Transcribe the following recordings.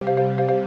Hello,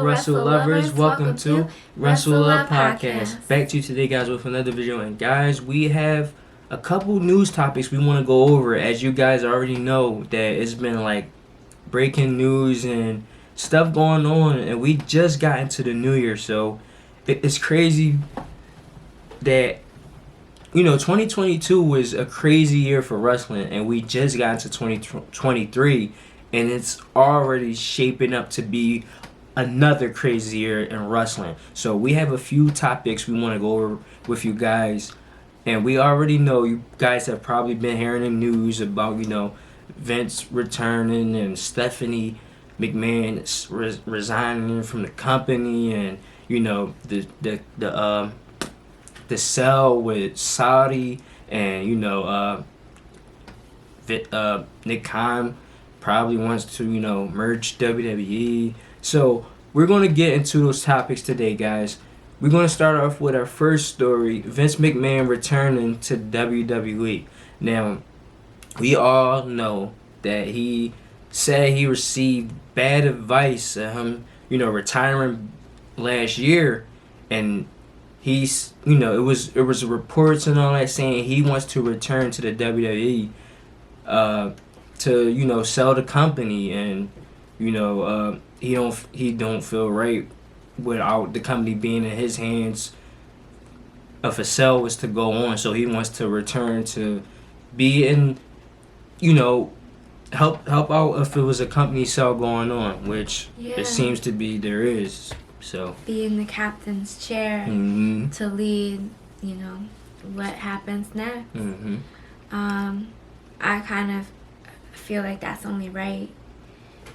Wrestle Lovers. Welcome to Wrestle Love Podcast. Back to you today, guys, with another video. And guys, we have a couple news topics we want to go over. As you guys already know, that it's been like breaking news and stuff going on, and we just got into the new year, so it's crazy that 2022 was a crazy year for wrestling, and we just got into 2023, and it's already shaping up to be another crazy year in wrestling. So we have a few topics we want to go over with you guys, and we already know you guys have probably been hearing the news about Vince returning and Stephanie McMahon resigning from the company, and the sell with Saudi, and Nick Khan probably wants to merge WWE. So we're going to get into those topics today, guys. We're going to start off with our first story: Vince McMahon returning to WWE. Now, we all know that he said he received bad advice of him retiring last year, and he's it was reports and all that saying he wants to return to the WWE to sell the company, and he don't feel right without the company being in his hands if a sale was to go on. So he wants to return to be in help out if it was a company sale going on, which it seems to be there is. So be in the captain's chair to lead, what happens next. I kind of feel like that's only right.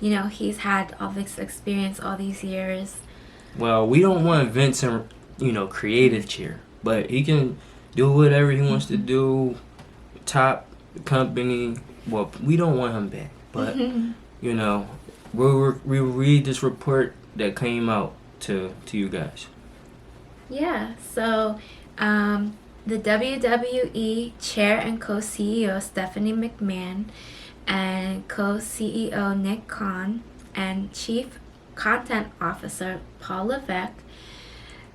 He's had all this experience all these years. Well, we don't want Vince in, creative chair, but he can do whatever he wants to do, top the company. Well, we don't want him back, but, we'll read this report that came out to you guys. Yeah, so the WWE chair and co-CEO Stephanie McMahon and co-CEO Nick Khan and Chief Content Officer Paul Levesque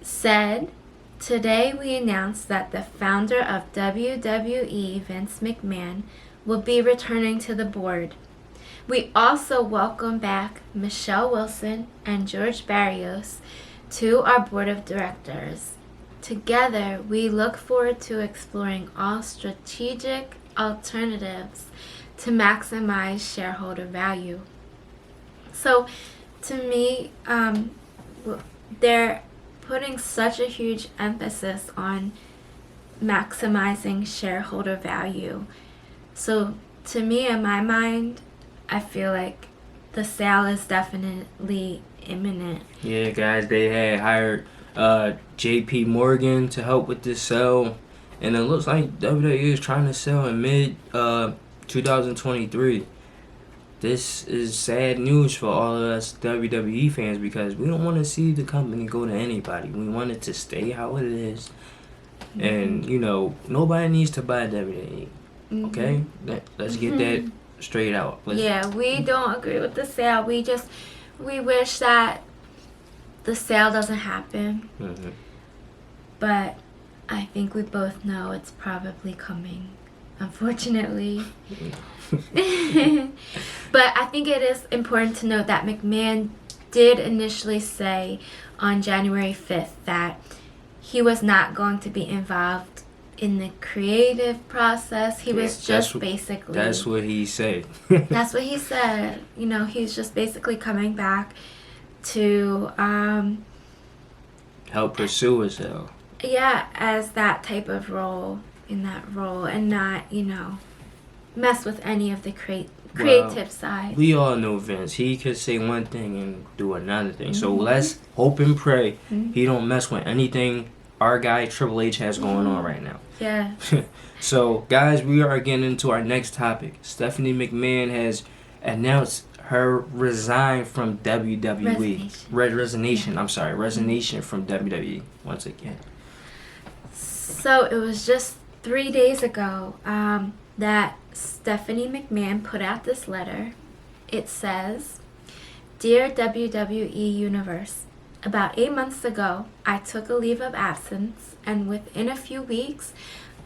said, "Today we announced that the founder of WWE, Vince McMahon, will be returning to the board. We also welcome back Michelle Wilson and George Barrios to our board of directors. Together, we look forward to exploring all strategic alternatives to maximize shareholder value." So, to me, they're putting such a huge emphasis on maximizing shareholder value. So, to me, in my mind, I feel like the sale is definitely imminent. Yeah, guys, they had hired J.P. Morgan to help with this sale, and it looks like WWE is trying to sell in mid 2023. This is sad news for all of us WWE fans, because we don't want to see the company go to anybody. We want it to stay how it is, and nobody needs to buy WWE. Okay, let's get that straight out. We don't agree with the sale. We wish that the sale doesn't happen. But I think we both know it's probably coming, unfortunately. But I think it is important to note that McMahon did initially say on January 5th that he was not going to be involved in the creative process. He was just basically... That's what he said. That's what he said. He's just basically coming back to... help pursue himself. Yeah, as that type of role, in that role, and not, mess with any of the creative side. We all know Vince. He could say one thing and do another thing. So let's hope and pray he don't mess with anything our guy Triple H has going on right now. Yeah. So, guys, we are getting into our next topic. Stephanie McMahon has announced her resign from WWE. Resignation. I'm sorry, resignation from WWE once again. So it was just 3 days ago. that Stephanie McMahon put out this letter. It says, "Dear WWE Universe, about 8 months ago, I took a leave of absence and within a few weeks,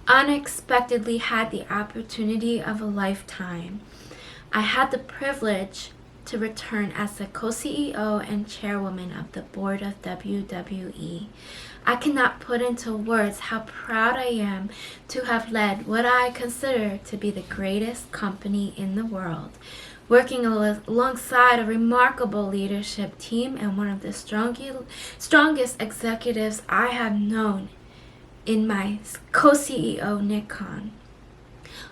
unexpectedly had the opportunity of a lifetime. I had the privilege to return as the co-CEO and chairwoman of the board of WWE. I cannot put into words how proud I am to have led what I consider to be the greatest company in the world, working alongside a remarkable leadership team and one of the strongest executives I have known in my co-CEO, Nick Khan.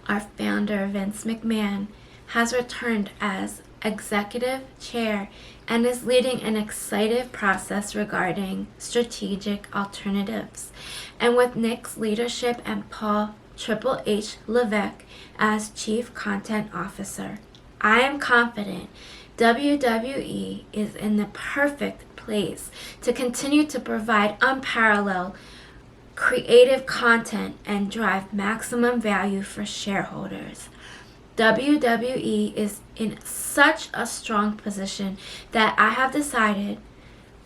Our founder, Vince McMahon, has returned as executive chair and is leading an exciting process regarding strategic alternatives. And with Nick's leadership and Paul Triple H Levesque as chief content officer, I am confident WWE is in the perfect place to continue to provide unparalleled creative content and drive maximum value for shareholders. WWE is in such a strong position that I have decided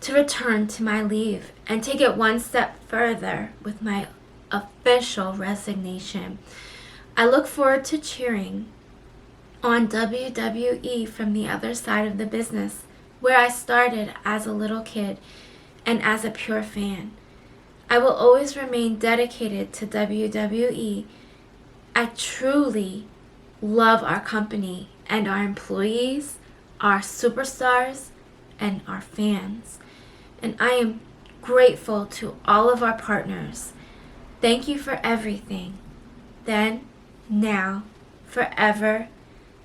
to return to my leave and take it one step further with my official resignation. I look forward to cheering on WWE from the other side of the business, where I started as a little kid and as a pure fan. I will always remain dedicated to WWE. I truly love our company and our employees, our superstars, and our fans. And I am grateful to all of our partners. Thank you for everything. Then, now, forever,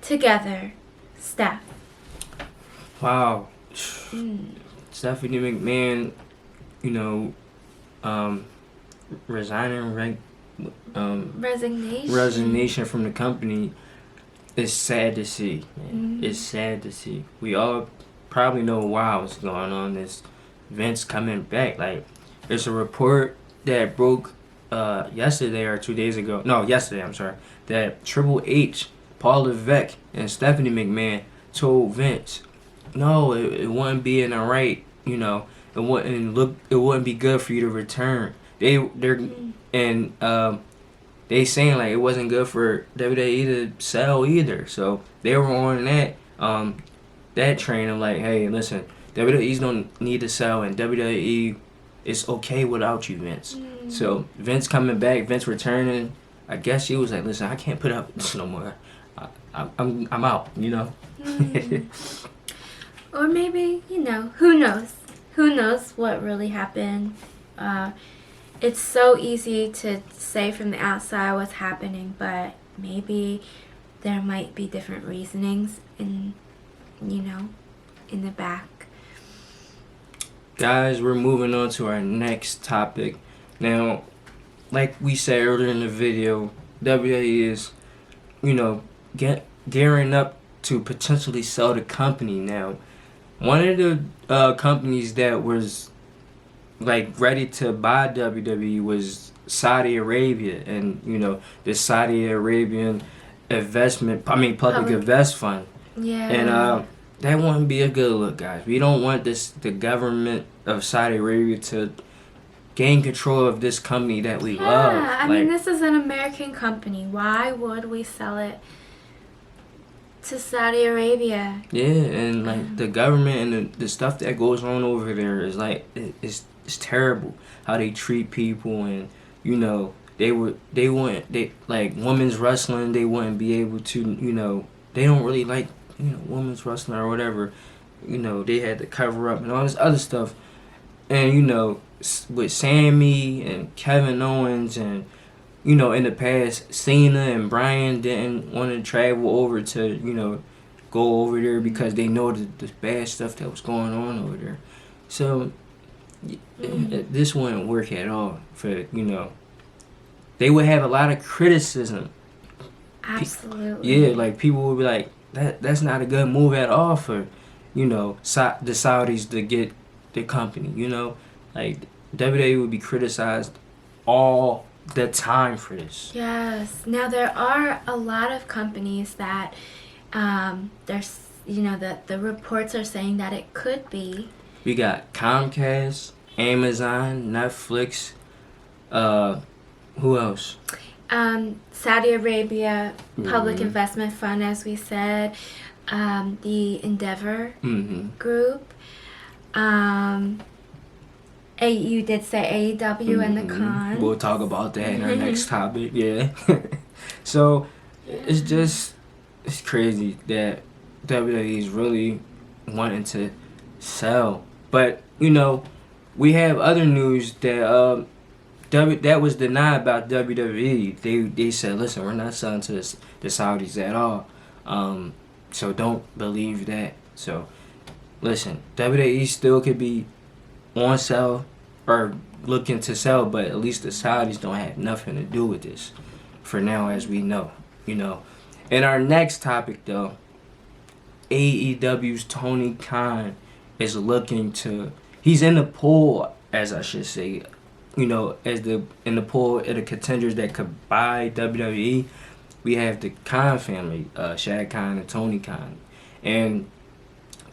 together, Steph." Wow. Stephanie McMahon, resigning, resignation from the company is sad to see, man. It's sad to see. We all probably know why what's going on. This Vince coming back. Like, there's a report that broke yesterday or 2 days ago. No, yesterday, I'm sorry. That Triple H, Paul Levesque, and Stephanie McMahon told Vince, no, it wouldn't be in the right, it wouldn't be good for you to return. They saying like it wasn't good for WWE to sell either. So they were on that train of like, hey, listen, WWE's don't need to sell and WWE is okay without you, Vince. So Vince coming back, Vince returning. I guess she was like, listen, I can't put up with this no more. I'm out, Or maybe, who knows? Who knows what really happened? It's so easy to say from the outside what's happening, but maybe there might be different reasonings in the back. Guys, we're moving on to our next topic. Now, like we said earlier in the video, WWE is, gearing up to potentially sell the company now. One of the companies that was ready to buy WWE was Saudi Arabia, and the Saudi Arabian public invest fund. Yeah. And that wouldn't be a good look, guys. We don't want the government of Saudi Arabia to gain control of this company that we love. I mean, this is an American company. Why would we sell it to Saudi Arabia? Yeah, and the government and the stuff that goes on over there is it's terrible. How they treat people, and women's wrestling. They wouldn't be able to. They don't really like women's wrestling or whatever. They had to cover up and all this other stuff. And with Sammy and Kevin Owens and in the past, Cena and Bryan didn't want to travel over to go over there because they know the bad stuff that was going on over there. So this wouldn't work at all for they would have a lot of criticism. Absolutely. Yeah, people would be like, that's not a good move at all for the Saudis to get the company. WWE would be criticized all the time for this. Yes. Now there are a lot of companies that there's that the reports are saying that it could be. We got Comcast, Amazon, Netflix, who else? Saudi Arabia Public Investment Fund, as we said, the Endeavor Group. You did say AEW and the Con. We'll talk about that in our next topic. Yeah. So it's crazy that WWE is really wanting to sell, but we have other news that that was denied about WWE. They said, listen, we're not selling to the Saudis at all. So don't believe that. So listen, WWE still could be on sale or looking to sell, but at least the Saudis don't have nothing to do with this for now, as we know. In our next topic, though, AEW's Tony Khan is looking to. He's in the pool, as I should say. In the pool of the contenders that could buy WWE. We have the Khan family, Shad Khan and Tony Khan. And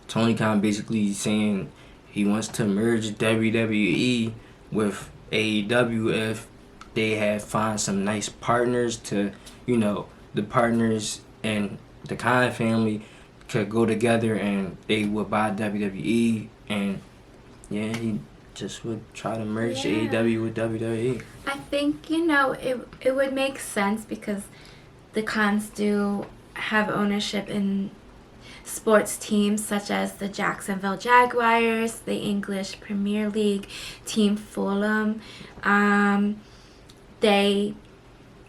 Tony Khan basically saying he wants to merge WWE with AEW if they find some nice partners to, the partners and the Khan family could go together and they would buy WWE. And he just would try to merge AEW with WWE. I think, it would make sense because the Khans do have ownership in sports teams such as the Jacksonville Jaguars, the English Premier League, Team Fulham. They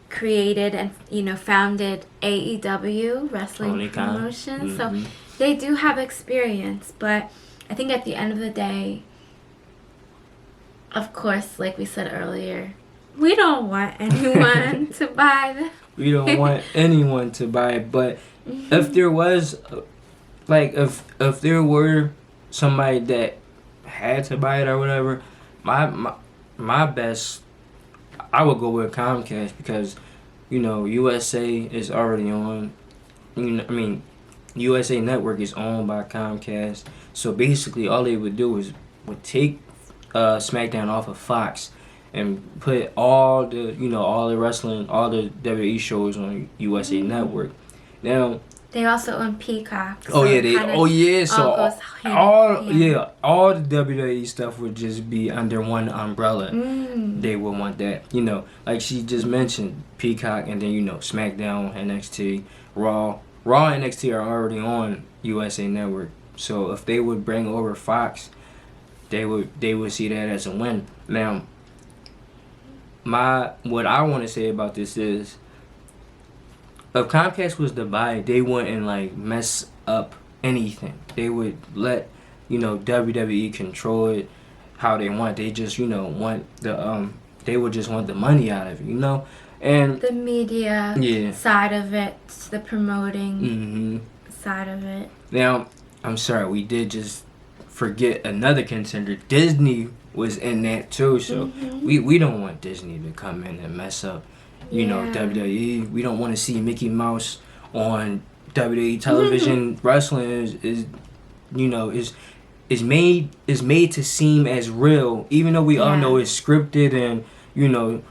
created and founded AEW wrestling promotion. So they do have experience, but I think at the end of the day, of course, like we said earlier, we don't want anyone to buy them. We don't want anyone to buy it, but if there was, if there were somebody that had to buy it or whatever, my best, I would go with Comcast because, USA is already on. USA Network is owned by Comcast, so basically all they would do would take SmackDown off of Fox and put all the wrestling, all the WWE shows on USA Network. Now they also own Peacock. So all the WWE stuff would just be under one umbrella. They would want that, like she just mentioned, Peacock, and then SmackDown, NXT, Raw and NXT are already on USA Network. So if they would bring over Fox, they would see that as a win. Now, what I want to say about this is, if Comcast was to buy it, they wouldn't mess up anything. They would let WWE control it how they want. They just want the they would just want the money out of it, and the media side of it, the promoting side of it. Now, I'm sorry, we did just forget another contender. Disney was in that too, so we don't want Disney to come in and mess up, WWE. We don't want to see Mickey Mouse on WWE television. Wrestling is made to seem as real, even though we all know it's scripted and you know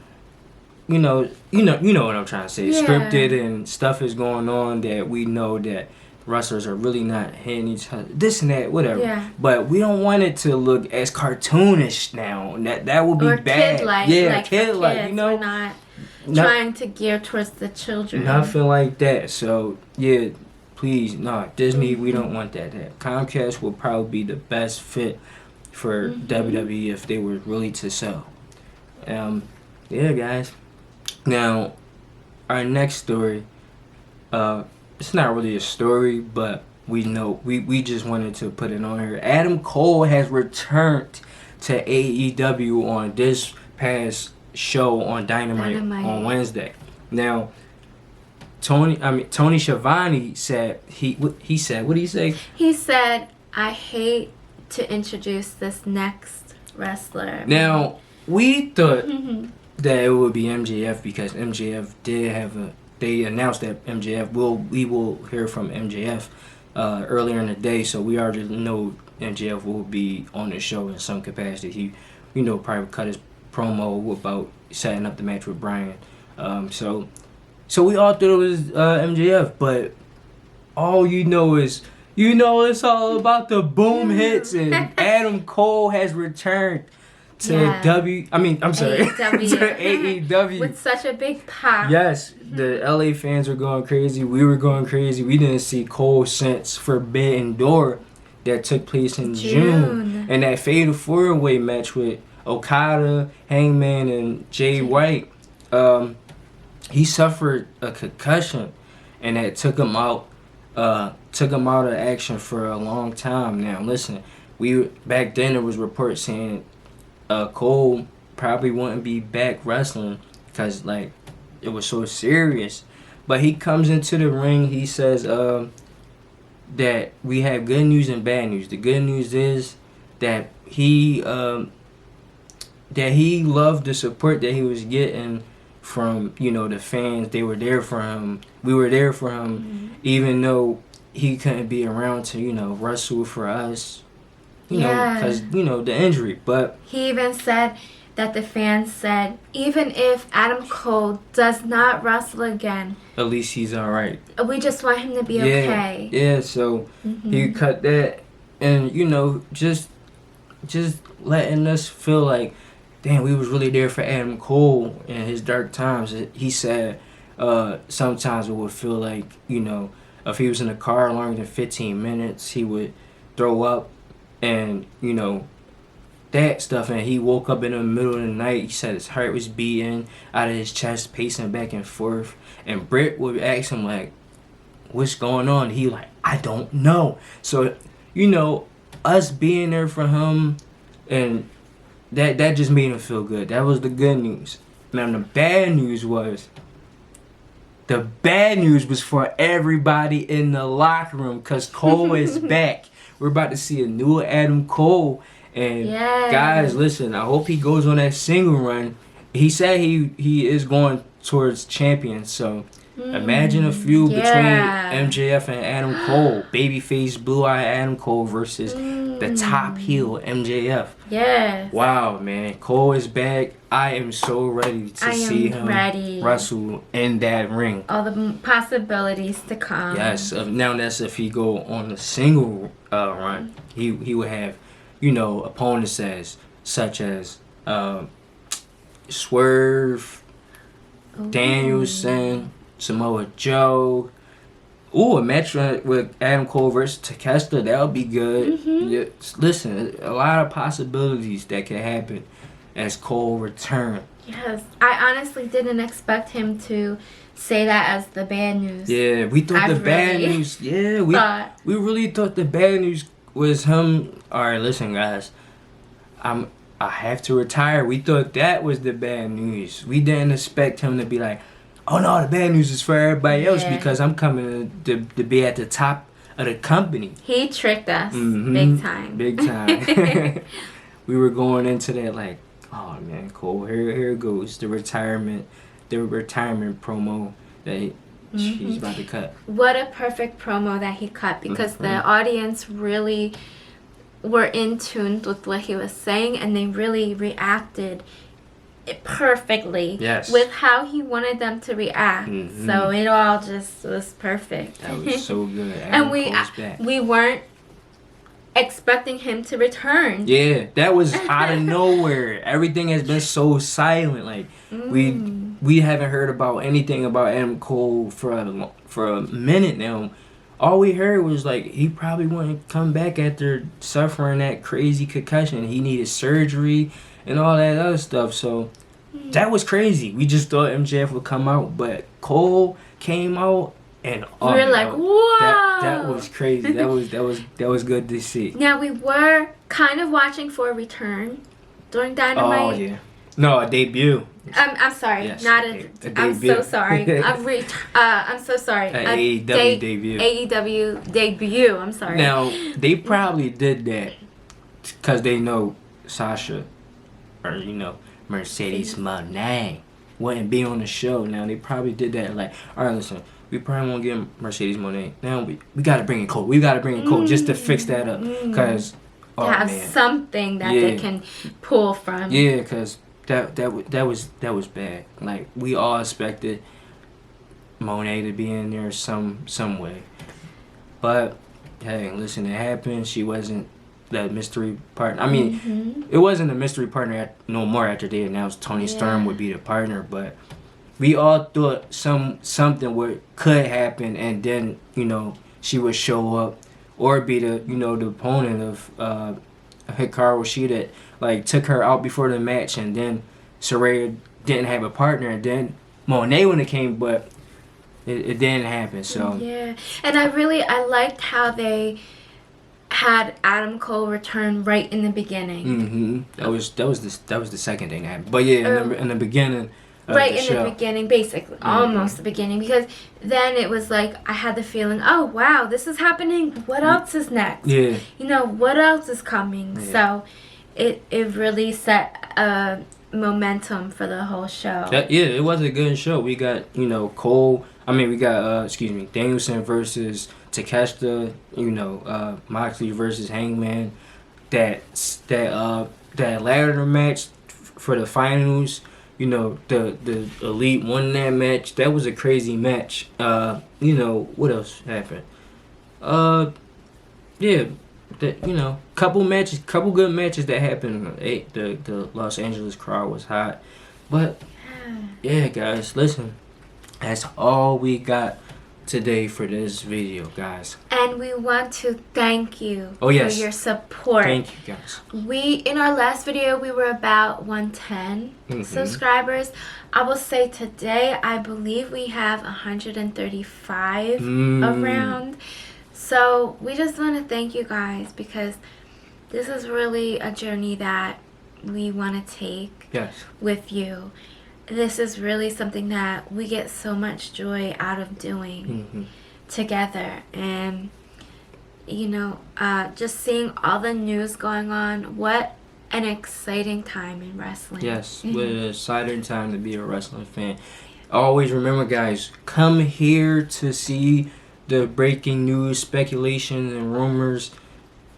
what I'm trying to say. Scripted and stuff is going on that we know that wrestlers are really not hitting each other, this and that, whatever. Yeah. But we don't want it to look as cartoonish now. That would be bad. Kid-like. We're not trying to gear towards the children. Nothing like that. So please, Disney, we don't want that. Comcast will probably be the best fit for WWE if they were really to sell. Guys. Now, our next story, it's not really a story, but we just wanted to put it on here. Adam Cole has returned to AEW on this past show on Dynamite on Wednesday. Now, Tony Schiavone said what did he say? He said, "I hate to introduce this next wrestler." Now, we thought that it would be MJF because MJF did have they announced that we will hear from MJF earlier in the day, so we already know MJF will be on the show in some capacity. He, probably cut his promo about setting up the match with Bryan. So we all thought it was MJF, but all is it's all about the boom hits, and Adam Cole has returned to AEW with such a big pop. Yes, the LA fans were going crazy. We were going crazy. We didn't see Cole since Forbidden Door that took place in June. And that Fatal 4-Way match with Okada, Hangman, and Jay White. He suffered a concussion, and that took him out of action for a long time. Now, listen, back then there was reports saying Cole probably wouldn't be back wrestling because it was so serious. But he comes into the ring. He says that we have good news and bad news. The good news is that he loved the support that he was getting from the fans. They were there for him. We were there for him, even though he couldn't be around to wrestle for us. Because the injury. But he even said that the fans said, even if Adam Cole does not wrestle again, at least he's all right. We just want him to be okay. Yeah, so he cut that, and just letting us feel like, damn, we was really there for Adam Cole in his dark times. He said sometimes it would feel like, if he was in a car longer than 15 minutes, he would throw up. And that stuff, and he woke up in the middle of the night. He said his heart was beating out of his chest, pacing back and forth. And Britt would ask him what's going on? He I don't know. So us being there for him, and that just made him feel good. That was the good news. Now the bad news was for everybody in the locker room, because Cole is back. We're about to see a new Adam Cole. And guys, listen, I hope he goes on that single run. He said he is going towards champion. So imagine a feud between MJF and Adam Cole. Babyface, blue-eyed Adam Cole versus the top heel MJF. Yes. Wow, man. Cole is back. I am so ready to see him wrestle in that ring. All the possibilities to come. Yes. Now that's if he go on the single run. He would have, opponents such as Swerve, Danielson, Samoa Joe. Ooh, a match with Adam Cole versus Takeshita, that would be good. Yeah, listen, a lot of possibilities that could happen as Cole return. Yes, I honestly didn't expect him to say that as the bad news. Yeah, we thought bad news. Yeah, we really thought the bad news was him. All right, listen, guys, I have to retire. We thought that was the bad news. We didn't expect him to be like, oh no, the bad news is for everybody else because I'm coming to be at the top of the company. He tricked us big time. Big time. We were going into that oh man, Cole, here it goes. The retirement promo that he's about to cut. What a perfect promo that he cut, because the audience really were in tune with what he was saying, and they really reacted perfectly with how he wanted them to react. So it all just was perfect. That was so good. And we weren't expecting him to return. Yeah, that was out of nowhere. Everything has been so silent. We haven't heard about anything about Adam Cole for a minute now. All we heard was he probably wouldn't come back after suffering that crazy concussion. He needed surgery and all that other stuff. So that was crazy. We just thought MJF would come out, but Cole came out, and we were like, whoa! That was crazy. That was good to see. Now we were kind of watching for a return during Dynamite. Oh yeah, no, a debut. I'm sorry, yes, not a I'm so sorry. I'm so sorry. AEW debut. AEW debut. I'm sorry. Now they probably did that because they know Sasha, or Mercedes Moné wouldn't be on the show. Now, they probably did that like, all right, listen, we probably won't get Mercedes Moné. Now, we got to bring in Cole. We got to bring in Cole just to fix that up. Because, have something that they can pull from. Yeah, because that was bad. Like, we all expected Monet to be in there some way. But, hey, listen, it happened. She wasn't the mystery partner. I mean, it wasn't a mystery partner no more after they announced Tony Storm would be the partner. But we all thought something could happen, and then, she would show up or be the, the opponent of Hikaru Shida, like, took her out before the match, and then Saraya didn't have a partner, and then Monet when it came, but it didn't happen. So yeah, and I liked how they had Adam Cole return right in the beginning. That was the second thing that happened. But yeah, in the beginning. The beginning, basically, almost the beginning, because then it was like I had the feeling, oh wow, this is happening. What else is next? Yeah, what else is coming? Yeah. So, it really set a momentum for the whole show. It was a good show. We got Cole. I mean, we got Danielson versus Takeshita. Moxley versus Hangman. That ladder match for the finals. The Elite won that match. That was a crazy match. What else happened? Couple good matches that happened. The Los Angeles crowd was hot. But, yeah, guys, listen. That's all we got today for this video, guys. And we want to thank you for your support. Thank you, guys. In our last video, we were about 110 subscribers. I will say today, I believe we have 135 around. So we just want to thank you guys, because this is really a journey that we want to take with you. This is really something that we get so much joy out of doing together. And, just seeing all the news going on, what an exciting time in wrestling. Yes, what an exciting time to be a wrestling fan. Always remember, guys, come here to see the breaking news, speculations, and rumors.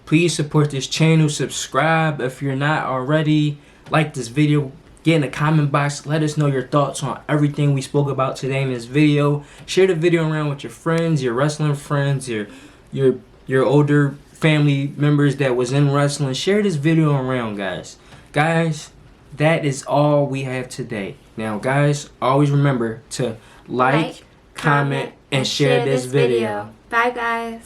Please support this channel. Subscribe if you're not already. Like this video. Get in the comment box. Let us know your thoughts on everything we spoke about today in this video. Share the video around with your friends, your wrestling friends, your older family members that was in wrestling. Share this video around, guys. Guys, that is all we have today. Now, guys, always remember to like, comment, and share this video. Bye, guys.